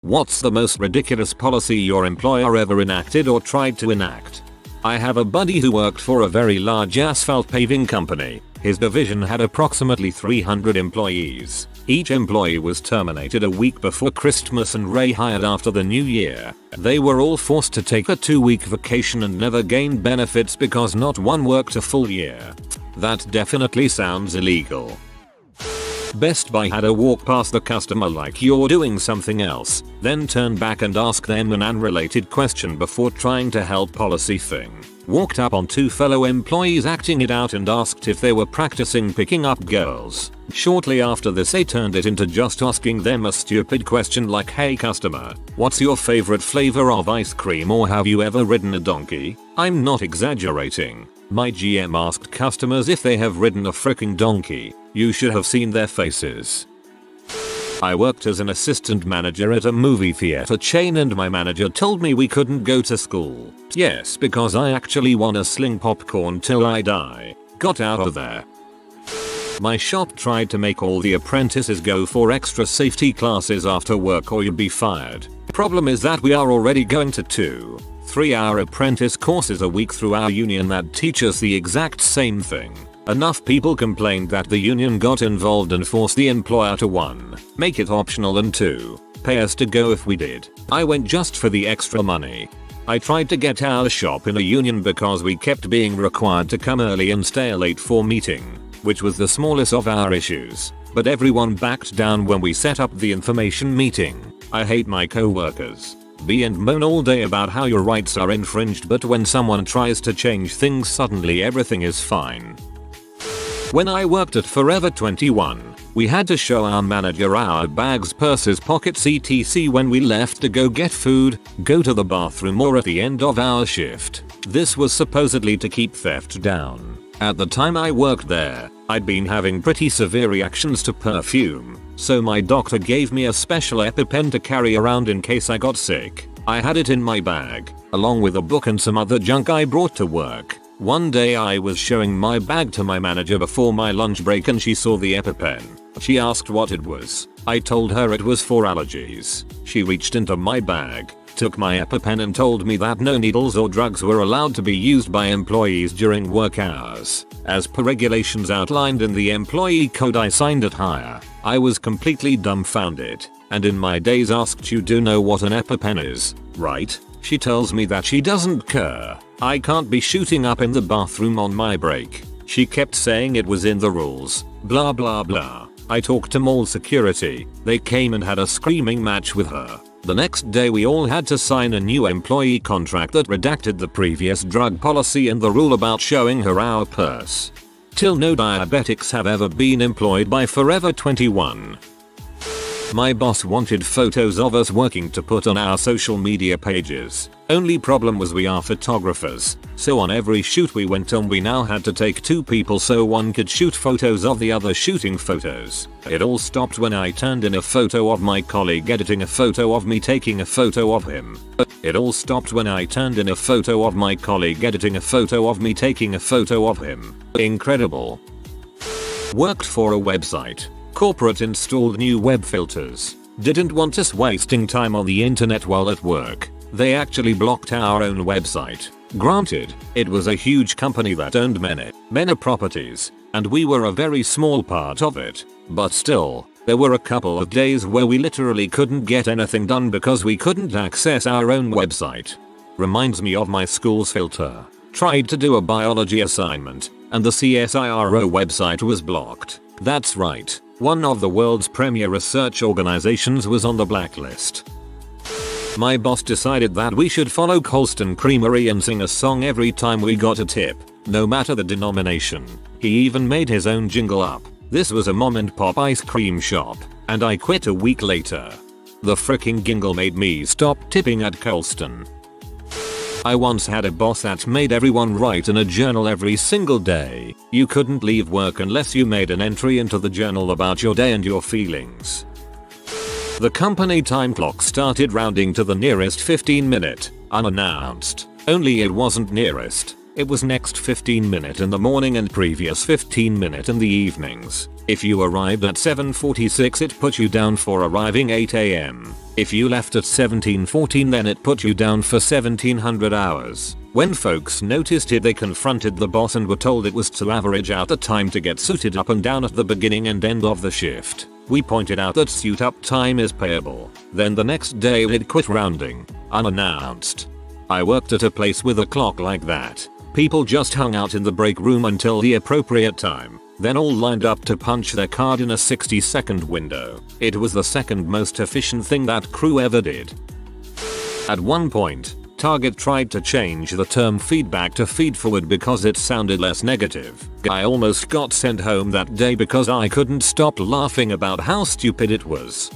What's the most ridiculous policy your employer ever enacted or tried to enact? I have a buddy who worked for a very large asphalt paving company. His division had approximately 300 employees. Each employee was terminated a week before Christmas and rehired after the new year. They were all forced to take a 2-week vacation and never gained benefits because not one worked a full year. That definitely sounds illegal. Best Buy had a walk past the customer like you're doing something else, then turn back and ask them an unrelated question before trying to help policy thing. Walked up on 2 fellow employees acting it out and asked if they were practicing picking up girls. Shortly after this they turned it into just asking them a stupid question like, hey customer, what's your favorite flavor of ice cream, or have you ever ridden a donkey? I'm not exaggerating. My GM asked customers if they have ridden a freaking donkey. You should have seen their faces. I worked as an assistant manager at a movie theater chain and my manager told me we couldn't go to school. Yes, because I actually wanna sling popcorn till I die. Got out of there. My shop tried to make all the apprentices go for extra safety classes after work or you'd be fired. Problem is that we are already going to 2-3-hour apprentice courses a week through our union that teach us the exact same thing. Enough people complained that the union got involved and forced the employer to 1. Make it optional and 2. Pay us to go if we did. I went just for the extra money. I tried to get our shop in a union because we kept being required to come early and stay late for meeting, which was the smallest of our issues, but everyone backed down when we set up the information meeting. I hate my co-workers. Be and moan all day about how your rights are infringed, but when someone tries to change things suddenly everything is fine. When I worked at Forever 21, we had to show our manager our bags, purses, pockets etc when we left to go get food, go to the bathroom or at the end of our shift. This was supposedly to keep theft down. At the time I worked there, I'd been having pretty severe reactions to perfume, so my doctor gave me a special EpiPen to carry around in case I got sick. I had it in my bag, along with a book and some other junk I brought to work. One day I was showing my bag to my manager before my lunch break and she saw the EpiPen. She asked what it was. I told her it was for allergies. She reached into my bag, took my EpiPen and told me that no needles or drugs were allowed to be used by employees during work hours. As per regulations outlined in the employee code I signed at hire, I was completely dumbfounded, and in my days asked, you do know what an EpiPen is, right? She tells me that she doesn't care. I can't be shooting up in the bathroom on my break. She kept saying it was in the rules, blah blah blah. I talked to mall security. They came and had a screaming match with her. The next day we all had to sign a new employee contract that redacted the previous drug policy and the rule about showing her our purse. Till no diabetics have ever been employed by Forever 21. My boss wanted photos of us working to put on our social media pages. Only problem was we are photographers, so on every shoot we went on we now had to take 2 people so one could shoot photos of the other shooting photos. It all stopped when I turned in a photo of my colleague editing a photo of me taking a photo of him. It all stopped when I turned in a photo of my colleague editing a photo of me taking a photo of him. Incredible. Worked for a website. Corporate installed new web filters. Didn't want us wasting time on the internet while at work. They actually blocked our own website. Granted, it was a huge company that owned many properties, and we were a very small part of it. But still, there were a couple of days where we literally couldn't get anything done because we couldn't access our own website. Reminds me of my school's filter. Tried to do a biology assignment, and the CSIRO website was blocked. That's right. One of the world's premier research organizations was on the blacklist. My boss decided that we should follow Colston Creamery and sing a song every time we got a tip, no matter the denomination. He even made his own jingle up. This was a mom and pop ice cream shop, and I quit a week later. The fricking jingle made me stop tipping at Colston. I once had a boss that made everyone write in a journal every single day. You couldn't leave work unless you made an entry into the journal about your day and your feelings. The company time clock started rounding to the nearest 15-minute, unannounced. Only it wasn't nearest. It was next 15-minute in the morning and previous 15-minute in the evenings. If you arrived at 7:46 it put you down for arriving 8 AM. If you left at 17:14 then it put you down for 1700 hours. When folks noticed it they confronted the boss and were told it was to average out the time to get suited up and down at the beginning and end of the shift. We pointed out that suit up time is payable. Then the next day it quit rounding, unannounced. I worked at a place with a clock like that. People just hung out in the break room until the appropriate time, then all lined up to punch their card in a 60-second window. It was the second most efficient thing that crew ever did. At one point, Target tried to change the term feedback to feedforward because it sounded less negative. I almost got sent home that day because I couldn't stop laughing about how stupid it was.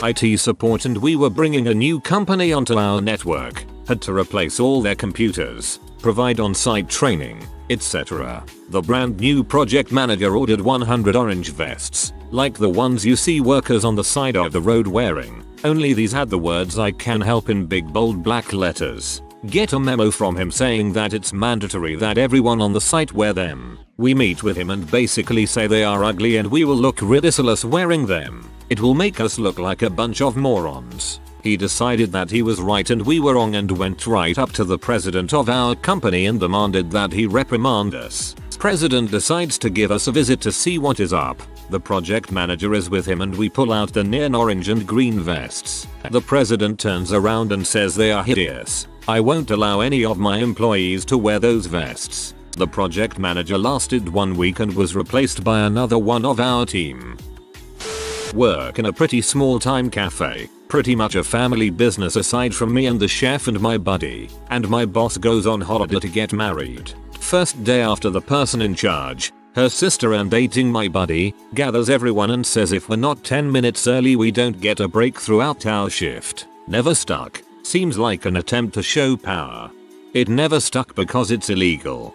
IT support and we were bringing a new company onto our network, had to replace all their computers, provide on-site training, etc. The brand new project manager ordered 100 orange vests, like the ones you see workers on the side of the road wearing, only these had the words "I can help" in big bold black letters. Get a memo from him saying that it's mandatory that everyone on the site wear them. We meet with him and basically say they are ugly and we will look ridiculous wearing them. It will make us look like a bunch of morons. He decided that he was right and we were wrong and went right up to the president of our company and demanded that he reprimand us. President decides to give us a visit to see what is up. The project manager is with him and we pull out the neon orange and green vests. The president turns around and says they are hideous. I won't allow any of my employees to wear those vests. The project manager lasted 1 week and was replaced by another one of our team. Work in a pretty small time cafe. Pretty much a family business aside from me and the chef and my buddy. And my boss goes on holiday to get married. First day after the person in charge, her sister and dating my buddy, gathers everyone and says if we're not 10 minutes early we don't get a break throughout our shift. Never stuck. Seems like an attempt to show power. It never stuck because it's illegal.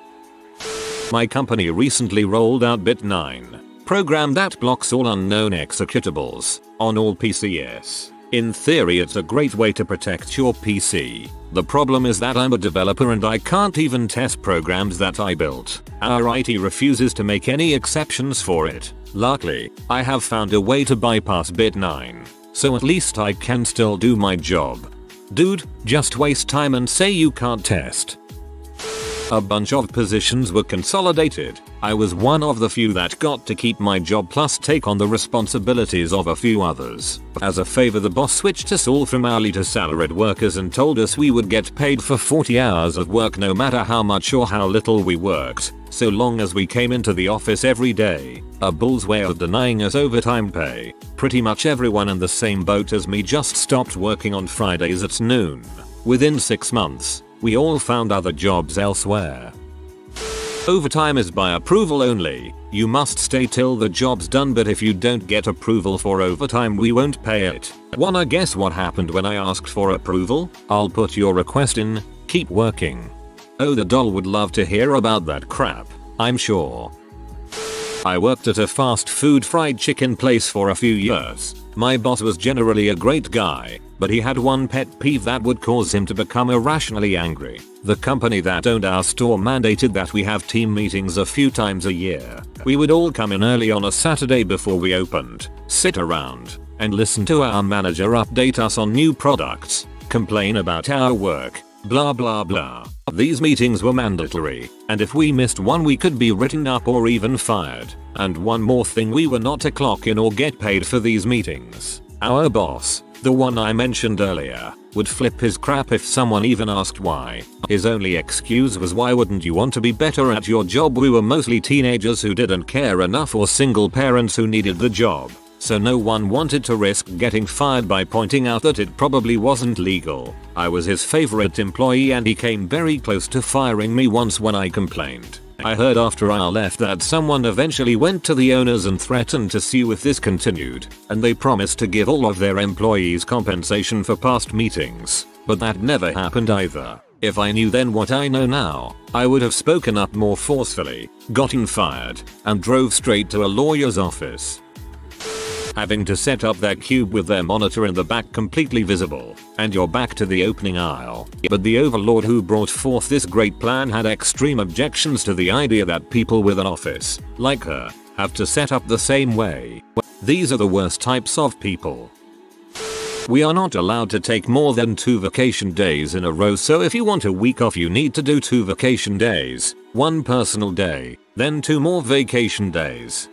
My company recently rolled out Bit9, program that blocks all unknown executables on all PCs. In theory it's a great way to protect your PC. The problem is that I'm a developer and I can't even test programs that I built. Our IT refuses to make any exceptions for it. Luckily, I have found a way to bypass Bit9, so at least I can still do my job. Dude, just waste time and say you can't test. A bunch of positions were consolidated. I was one of the few that got to keep my job plus take on the responsibilities of a few others. As a favor the boss switched us all from hourly to salaried workers and told us we would get paid for 40 hours of work no matter how much or how little we worked, so long as we came into the office every day. A bull's way of denying us overtime pay. Pretty much everyone in the same boat as me just stopped working on Fridays at noon. Within 6 months, we all found other jobs elsewhere. Overtime is by approval only. You must stay till the job's done, but if you don't get approval for overtime we won't pay it. Wanna guess what happened when I asked for approval? I'll put your request in. Keep working. Oh, the doll would love to hear about that crap, I'm sure. I worked at a fast food fried chicken place for a few years. My boss was generally a great guy, but he had one pet peeve that would cause him to become irrationally angry. The company that owned our store mandated that we have team meetings a few times a year. We would all come in early on a Saturday before we opened, sit around, and listen to our manager update us on new products, complain about our work, blah blah blah. These meetings were mandatory, and if we missed one we could be written up or even fired. And one more thing, we were not to clock in or get paid for these meetings. Our boss, the one I mentioned earlier, would flip his crap if someone even asked why. His only excuse was, why wouldn't you want to be better at your job? We were mostly teenagers who didn't care enough or single parents who needed the job. So no one wanted to risk getting fired by pointing out that it probably wasn't legal. I was his favorite employee and he came very close to firing me once when I complained. I heard after I left that someone eventually went to the owners and threatened to sue if this continued, and they promised to give all of their employees compensation for past meetings, but that never happened either. If I knew then what I know now, I would have spoken up more forcefully, gotten fired, and drove straight to a lawyer's office. having to set up their cube with their monitor in the back completely visible, and your back to the opening aisle. But the overlord who brought forth this great plan had extreme objections to the idea that people with an office, like her, have to set up the same way. These are the worst types of people. We are not allowed to take more than 2 vacation days in a row, so if you want a week off you need to do 2 vacation days, 1 personal day, then 2 more vacation days.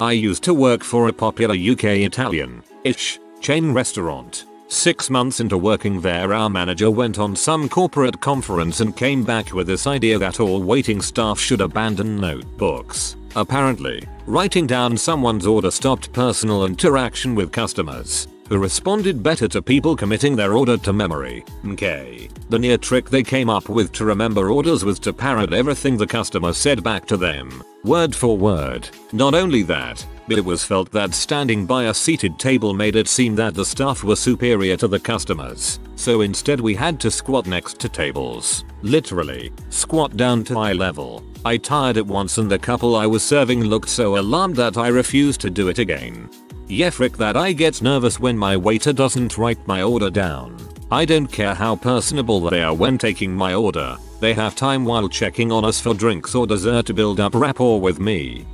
I used to work for a popular UK Italian-ish chain restaurant. 6 months into working there, our manager went on some corporate conference and came back with this idea that all waiting staff should abandon notebooks. Apparently, writing down someone's order stopped personal interaction with customers, who responded better to people committing their order to memory. Okay. The near trick they came up with to remember orders was to parrot everything the customer said back to them, word for word. Not only that, but it was felt that standing by a seated table made it seem that the staff were superior to the customers. So instead we had to squat next to tables. Literally, squat down to eye level. I tried it once and the couple I was serving looked so alarmed that I refused to do it again. Yeah, frick that, I get nervous when my waiter doesn't write my order down. I don't care how personable they are when taking my order, they have time while checking on us for drinks or dessert to build up rapport with me.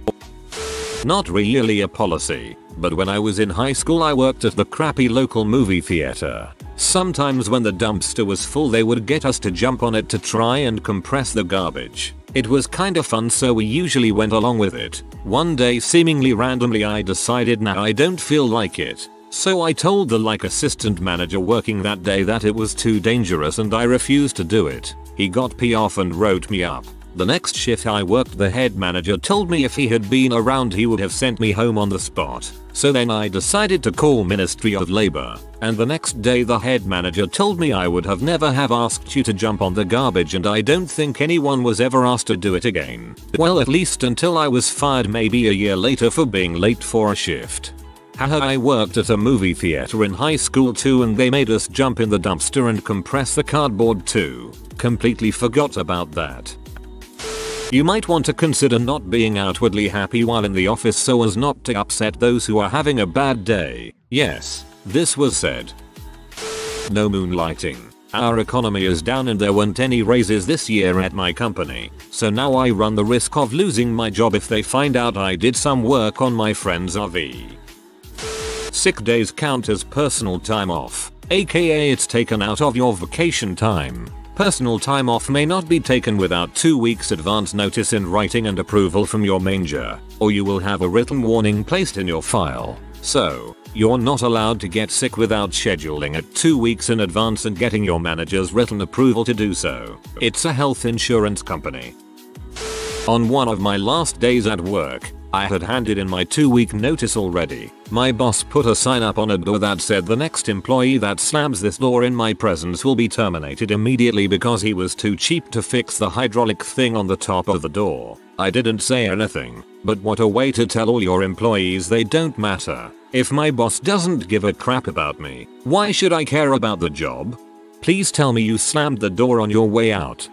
Not really a policy, but when I was in high school I worked at the crappy local movie theater. Sometimes when the dumpster was full they would get us to jump on it to try and compress the garbage. It was kinda fun, so we usually went along with it. One day seemingly randomly I decided nah, I don't feel like it. So I told the assistant manager working that day that it was too dangerous and I refused to do it. He got pissed off and wrote me up. The next shift I worked, the head manager told me if he had been around he would have sent me home on the spot. So then I decided to call Ministry of Labor, and the next day the head manager told me I would have never have asked you to jump on the garbage, and I don't think anyone was ever asked to do it again. Well, at least until I was fired maybe a year later for being late for a shift. Haha, I worked at a movie theater in high school too and they made us jump in the dumpster and compress the cardboard too. Completely forgot about that. You might want to consider not being outwardly happy while in the office so as not to upset those who are having a bad day. Yes, this was said. No moonlighting. Our economy is down and there weren't any raises this year at my company, so now I run the risk of losing my job if they find out I did some work on my friend's RV. Sick days count as personal time off, aka it's taken out of your vacation time. Personal time off may not be taken without 2 weeks advance notice in writing and approval from your manager, or you will have a written warning placed in your file. So, you're not allowed to get sick without scheduling it 2 weeks in advance and getting your manager's written approval to do so. It's a health insurance company. On one of my last days at work, I had handed in my 2-week notice already. My boss put a sign up on a door that said the next employee that slams this door in my presence will be terminated immediately because he was too cheap to fix the hydraulic thing on the top of the door. I didn't say anything, but what a way to tell all your employees they don't matter. If my boss doesn't give a crap about me, why should I care about the job? Please tell me you slammed the door on your way out.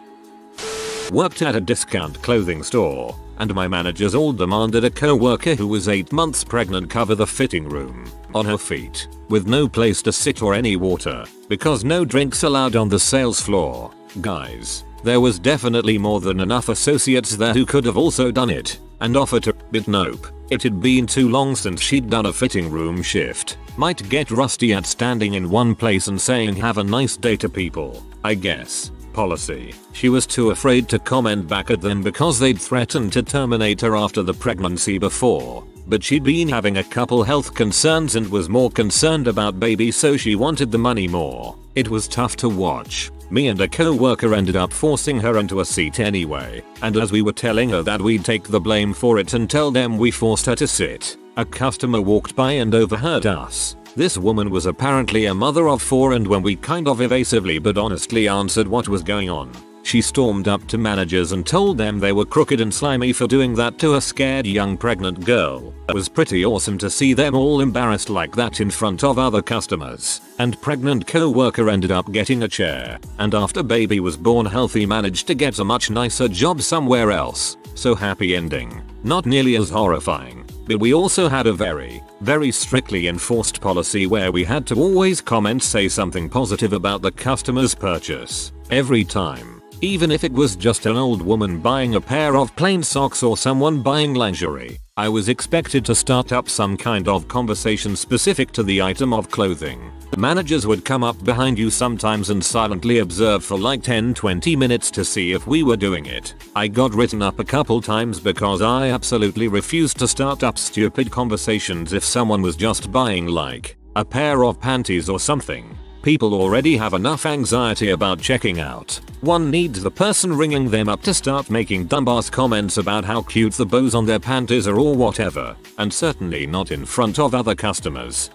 Worked at a discount clothing store, and my managers all demanded a co-worker who was 8 months pregnant cover the fitting room, on her feet, with no place to sit or any water, because no drinks allowed on the sales floor. Guys, there was definitely more than enough associates there who could have also done it, and offered to, but nope, it had been too long since she'd done a fitting room shift. Might get rusty at standing in one place and saying have a nice day to people, I guess. Policy. She was too afraid to comment back at them because they'd threatened to terminate her after the pregnancy before, but she'd been having a couple health concerns and was more concerned about baby, so she wanted the money more. It was tough to watch. Me and a co-worker ended up forcing her into a seat anyway, and as we were telling her that we'd take the blame for it and tell them we forced her to sit, a customer walked by and overheard us. This woman was apparently a mother of 4, and when we kind of evasively but honestly answered what was going on, she stormed up to managers and told them they were crooked and slimy for doing that to a scared young pregnant girl. It was pretty awesome to see them all embarrassed like that in front of other customers, and pregnant co-worker ended up getting a chair, and after baby was born healthy managed to get a much nicer job somewhere else. So happy ending. Not nearly as horrifying. But we also had a very strictly enforced policy where we had to always say something positive about the customer's purchase every time. Even if it was just an old woman buying a pair of plain socks or someone buying lingerie, I was expected to start up some kind of conversation specific to the item of clothing. Managers would come up behind you sometimes and silently observe for like 10-20 minutes to see if we were doing it. I got written up a couple times because I absolutely refused to start up stupid conversations if someone was just buying like a pair of panties or something. People already have enough anxiety about checking out. One needs the person ringing them up to start making dumbass comments about how cute the bows on their panties are or whatever, and certainly not in front of other customers.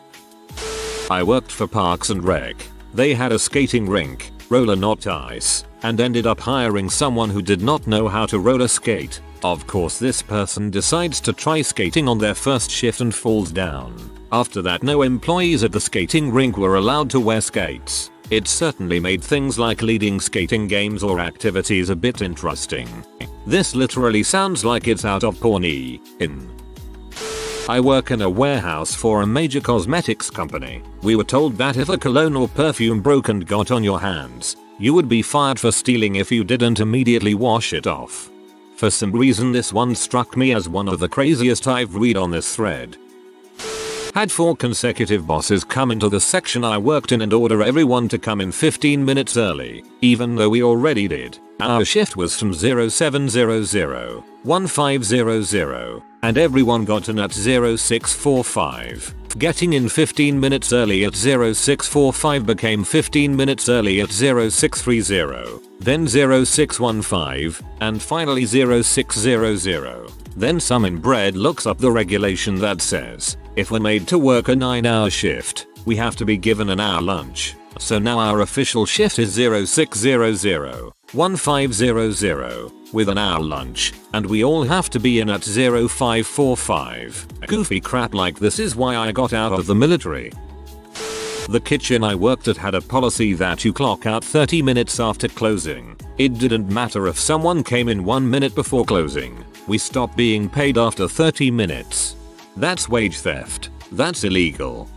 I worked for Parks and Rec. They had a skating rink, roller not ice, and ended up hiring someone who did not know how to roller skate. Of course this person decides to try skating on their first shift and falls down. After that no employees at the skating rink were allowed to wear skates. It certainly made things like leading skating games or activities a bit interesting. This literally sounds like it's out of porn-y. I work in a warehouse for a major cosmetics company. We were told that if a cologne or perfume broke and got on your hands, you would be fired for stealing if you didn't immediately wash it off. For some reason this one struck me as one of the craziest I've read on this thread. Had 4 consecutive bosses come into the section I worked in and order everyone to come in 15 minutes early, even though we already did. Our shift was from 0700 1500 and everyone got in at 0645. Getting in 15 minutes early at 0645 became 15 minutes early at 0630, then 0615, and finally 0600. Then some inbred looks up the regulation that says, if we're made to work a 9-hour shift, we have to be given an hour lunch. So now our official shift is 0600 1500 with an hour lunch, and we all have to be in at 0545. Goofy crap like this is why I got out of the military. The kitchen I worked at had a policy that you clock out 30 minutes after closing. It didn't matter if someone came in 1 minute before closing. We stopped being paid after 30 minutes. That's wage theft. That's illegal.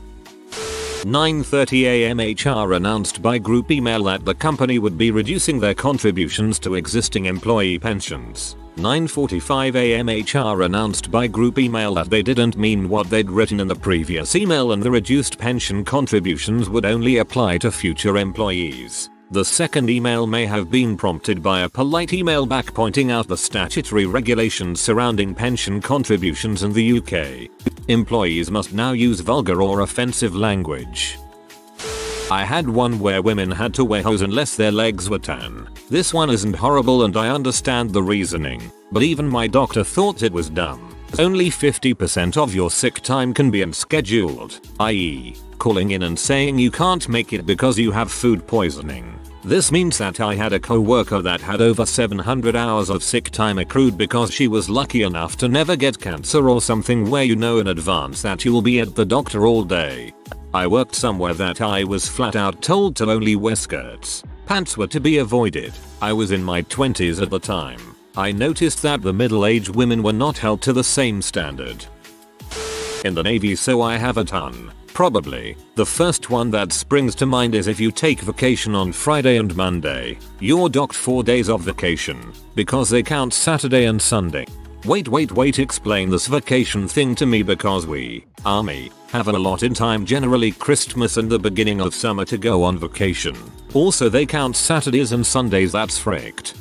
9:30 am HR announced by group email that the company would be reducing their contributions to existing employee pensions. 9:45 am HR announced by group email that they didn't mean what they'd written in the previous email and the reduced pension contributions would only apply to future employees. The second email may have been prompted by a polite email back pointing out the statutory regulations surrounding pension contributions in the UK. Employees must now use vulgar or offensive language. I had one where women had to wear hose unless their legs were tan. This one isn't horrible and I understand the reasoning, but even my doctor thought it was dumb. Only 50% of your sick time can be unscheduled, i.e., calling in and saying you can't make it because you have food poisoning. This means that I had a co-worker that had over 700 hours of sick time accrued because she was lucky enough to never get cancer or something where you know in advance that you'll be at the doctor all day. I worked somewhere that I was flat out told to only wear skirts. Pants were to be avoided. I was in my 20s at the time. I noticed that the middle-aged women were not held to the same standard. In the Navy, so I have a ton. Probably, the first one that springs to mind is if you take vacation on Friday and Monday, you're docked 4 days of vacation, because they count Saturday and Sunday. Wait, explain this vacation thing to me because we, Army, have a lot in time, generally Christmas and the beginning of summer, to go on vacation. Also they count Saturdays and Sundays, that's fricked.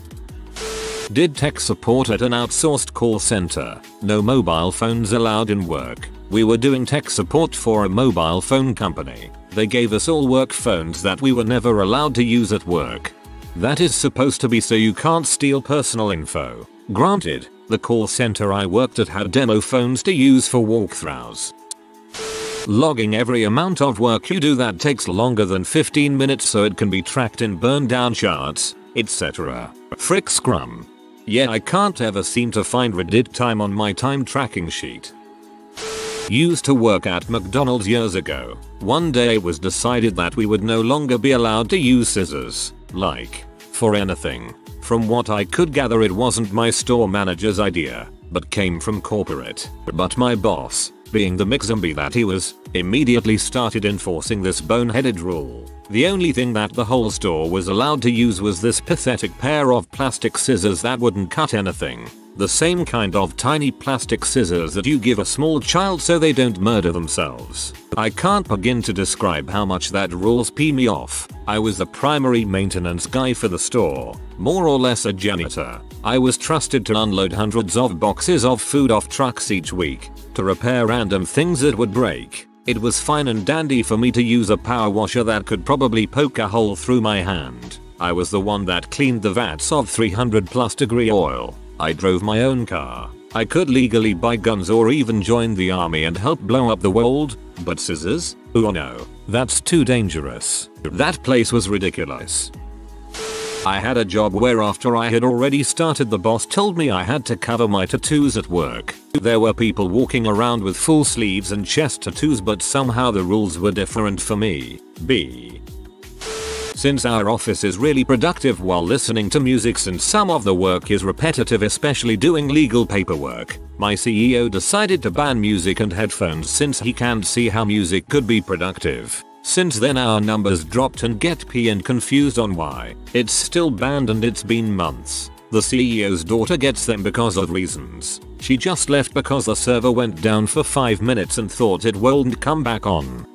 Did tech support at an outsourced call center. No mobile phones allowed in work. We were doing tech support for a mobile phone company. They gave us all work phones that we were never allowed to use at work. That is supposed to be so you can't steal personal info. Granted, the call center I worked at had demo phones to use for walkthroughs. Logging every amount of work you do that takes longer than 15 minutes so it can be tracked in burn down charts, etc. Frick Scrum. Yeah, I can't ever seem to find redid time on my time tracking sheet. Used to work at McDonald's years ago. One day it was decided that we would no longer be allowed to use scissors, like, for anything. From what I could gather, it wasn't my store manager's idea. but came from corporate. But my boss, being the McZombie that he was, immediately started enforcing this boneheaded rule. The only thing that the whole store was allowed to use was this pathetic pair of plastic scissors that wouldn't cut anything. The same kind of tiny plastic scissors that you give a small child so they don't murder themselves. I can't begin to describe how much that rules pee me off. I was the primary maintenance guy for the store, more or less a janitor. I was trusted to unload hundreds of boxes of food off trucks each week, to repair random things that would break. It was fine and dandy for me to use a power washer that could probably poke a hole through my hand. I was the one that cleaned the vats of 300+ degree oil. I drove my own car. I could legally buy guns or even join the army and help blow up the world, but scissors? Oh no, that's too dangerous. That place was ridiculous. I had a job where after I had already started the boss told me I had to cover my tattoos at work. There were people walking around with full sleeves and chest tattoos, but somehow the rules were different for me. Since our office is really productive while listening to music, since some of the work is repetitive, especially doing legal paperwork, my CEO decided to ban music and headphones since he can't see how music could be productive. Since then our numbers dropped and get P and confused on why. It's still banned and it's been months. The CEO's daughter gets them because of reasons. She just left because the server went down for 5 minutes and thought it wouldn't come back on.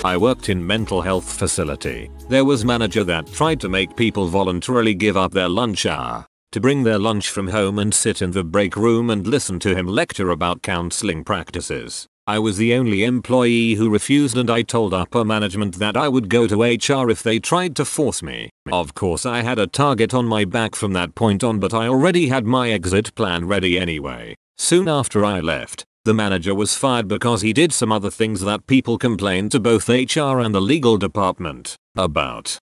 I worked in mental health facility. There was manager that tried to make people voluntarily give up their lunch hour to bring their lunch from home and sit in the break room and listen to him lecture about counseling practices. I was the only employee who refused, and I told upper management that I would go to HR if they tried to force me. Of course I had a target on my back from that point on, but I already had my exit plan ready anyway. Soon after I left, the manager was fired because he did some other things that people complained to both HR and the legal department about.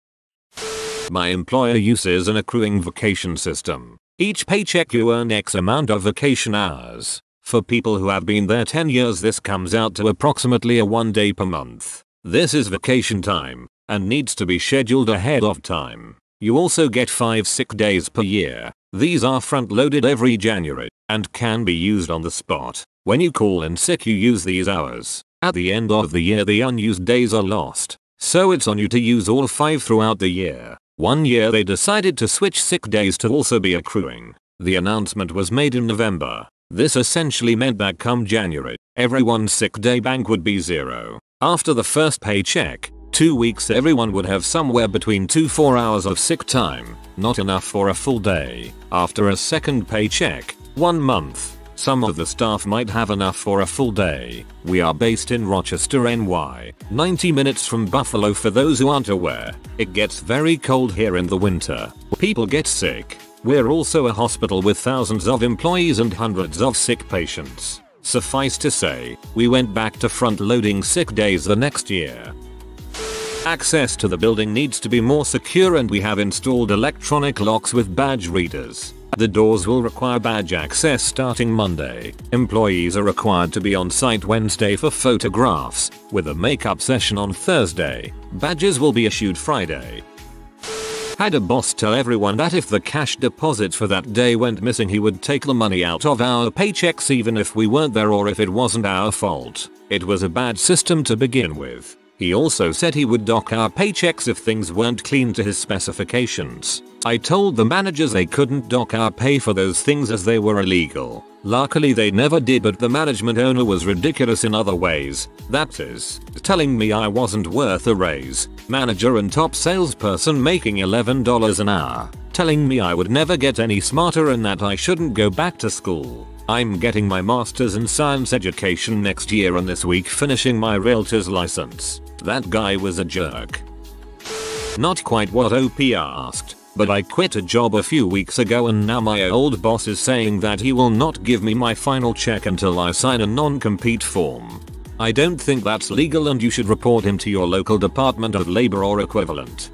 My employer uses an accruing vacation system. Each paycheck you earn X amount of vacation hours. For people who have been there 10 years, this comes out to approximately a 1 day per month. This is vacation time and needs to be scheduled ahead of time. You also get 5 sick days per year. These are front loaded every January and can be used on the spot. When you call in sick you use these hours. At the end of the year the unused days are lost. So it's on you to use all 5 throughout the year. One year they decided to switch sick days to also be accruing. The announcement was made in November. This essentially meant that come January, everyone's sick day bank would be zero. After the first paycheck, 2 weeks everyone would have somewhere between 2-4 hours of sick time, not enough for a full day. After a second paycheck, 1 month, some of the staff might have enough for a full day. We are based in Rochester, NY, 90 minutes from Buffalo. For those who aren't aware, it gets very cold here in the winter. People get sick. We're also a hospital with thousands of employees and hundreds of sick patients. Suffice to say, we went back to front-loading sick days the next year. Access to the building needs to be more secure, and we have installed electronic locks with badge readers. The doors will require badge access starting Monday. Employees are required to be on site Wednesday for photographs, with a makeup session on Thursday. Badges will be issued Friday. Had a boss tell everyone that if the cash deposit for that day went missing he would take the money out of our paychecks even if we weren't there or if it wasn't our fault. It was a bad system to begin with. He also said he would dock our paychecks if things weren't clean to his specifications. I told the managers they couldn't dock our pay for those things as they were illegal. Luckily they never did, but the management owner was ridiculous in other ways. That is, telling me I wasn't worth a raise. Manager and top salesperson making $11 an hour. Telling me I would never get any smarter and that I shouldn't go back to school. I'm getting my master's in science education next year and this week finishing my realtor's license. That guy was a jerk. Not quite what OP asked, but I quit a job a few weeks ago and now my old boss is saying that he will not give me my final check until I sign a non-compete form. I don't think that's legal and you should report him to your local Department of Labor or equivalent.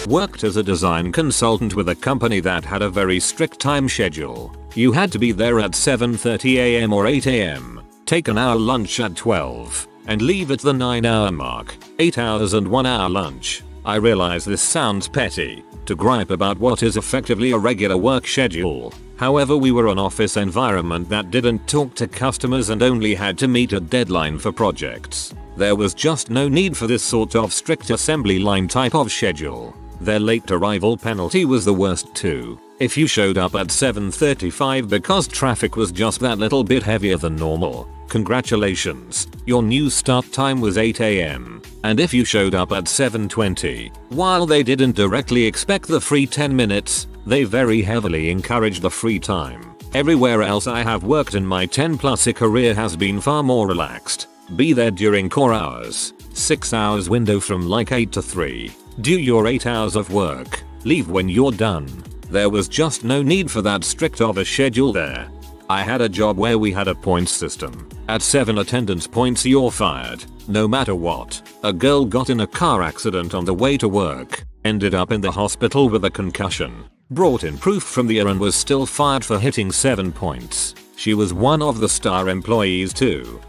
Worked as a design consultant with a company that had a very strict time schedule. You had to be there at 7:30 AM or 8 AM, take an hour lunch at 12, and leave at the 9-hour mark, 8 hours and 1 hour lunch. I realize this sounds petty. to gripe about what is effectively a regular work schedule. However, we were an office environment that didn't talk to customers and only had to meet a deadline for projects. There was just no need for this sort of strict assembly line type of schedule. Their late arrival penalty was the worst too. If you showed up at 7:35 because traffic was just that little bit heavier than normal, congratulations, your new start time was 8 AM. And if you showed up at 7:20, while they didn't directly expect the free 10 minutes, they very heavily encouraged the free time. Everywhere else I have worked in my 10+ year career has been far more relaxed. Be there during core hours, 6 hours window from like 8 to 3. Do your 8 hours of work, leave when you're done. There was just no need for that strict of a schedule there. I had a job where we had a points system. At 7 attendance points you're fired, no matter what. A girl got in a car accident on the way to work, ended up in the hospital with a concussion, brought in proof from the ER and was still fired for hitting 7 points. She was one of the star employees too.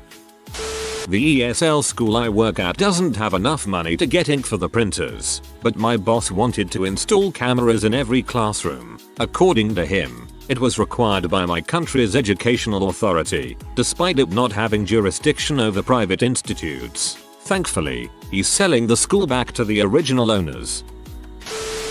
The ESL school I work at doesn't have enough money to get ink for the printers, but my boss wanted to install cameras in every classroom. According to him, it was required by my country's educational authority, despite it not having jurisdiction over private institutes. Thankfully, he's selling the school back to the original owners.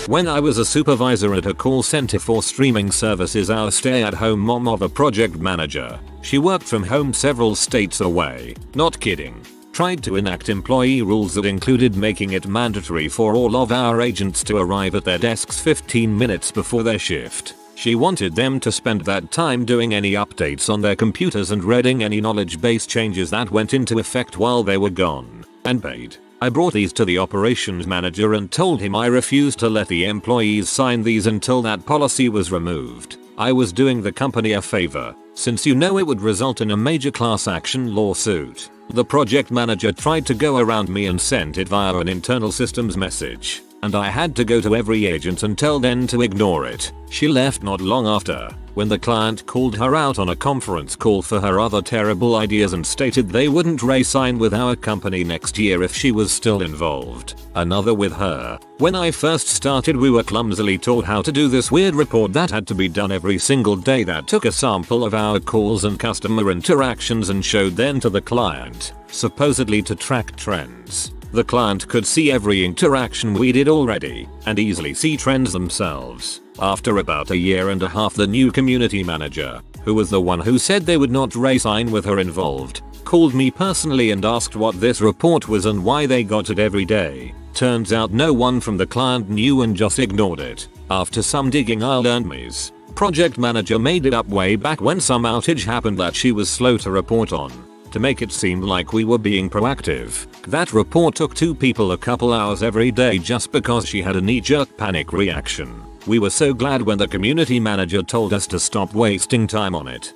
When I was a supervisor at a call center for streaming services, our stay-at-home mom of a project manager, she worked from home several states away, not kidding, tried to enact employee rules that included making it mandatory for all of our agents to arrive at their desks 15 minutes before their shift. She wanted them to spend that time doing any updates on their computers and reading any knowledge base changes that went into effect while they were gone, and paid. I brought these to the operations manager and told him I refused to let the employees sign these until that policy was removed. I was doing the company a favor, since you know it would result in a major class action lawsuit. The project manager tried to go around me and sent it via an internal systems message, and I had to go to every agent and tell them to ignore it. She left not long after, when the client called her out on a conference call for her other terrible ideas and stated they wouldn't re-sign with our company next year if she was still involved. Another with her. When I first started, we were clumsily taught how to do this weird report that had to be done every single day that took a sample of our calls and customer interactions and showed them to the client, supposedly to track trends. The client could see every interaction we did already, and easily see trends themselves. After about a year and a half, the new community manager, who was the one who said they would not re-sign with her involved, called me personally and asked what this report was and why they got it every day. Turns out no one from the client knew and just ignored it. After some digging, I learned Ms. Project manager made it up way back when some outage happened that she was slow to report on, to make it seem like we were being proactive. That report took 2 people a couple hours every day just because she had a knee-jerk panic reaction. We were so glad when the community manager told us to stop wasting time on it.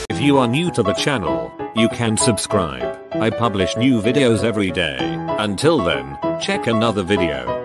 If you are new to the channel, you can subscribe. I publish new videos every day. Until then, check another video.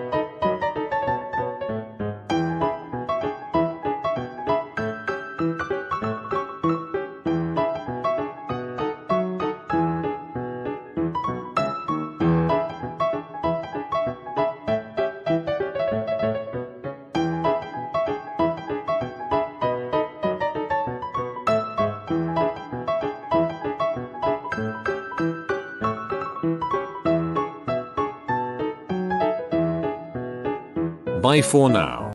Bye for now.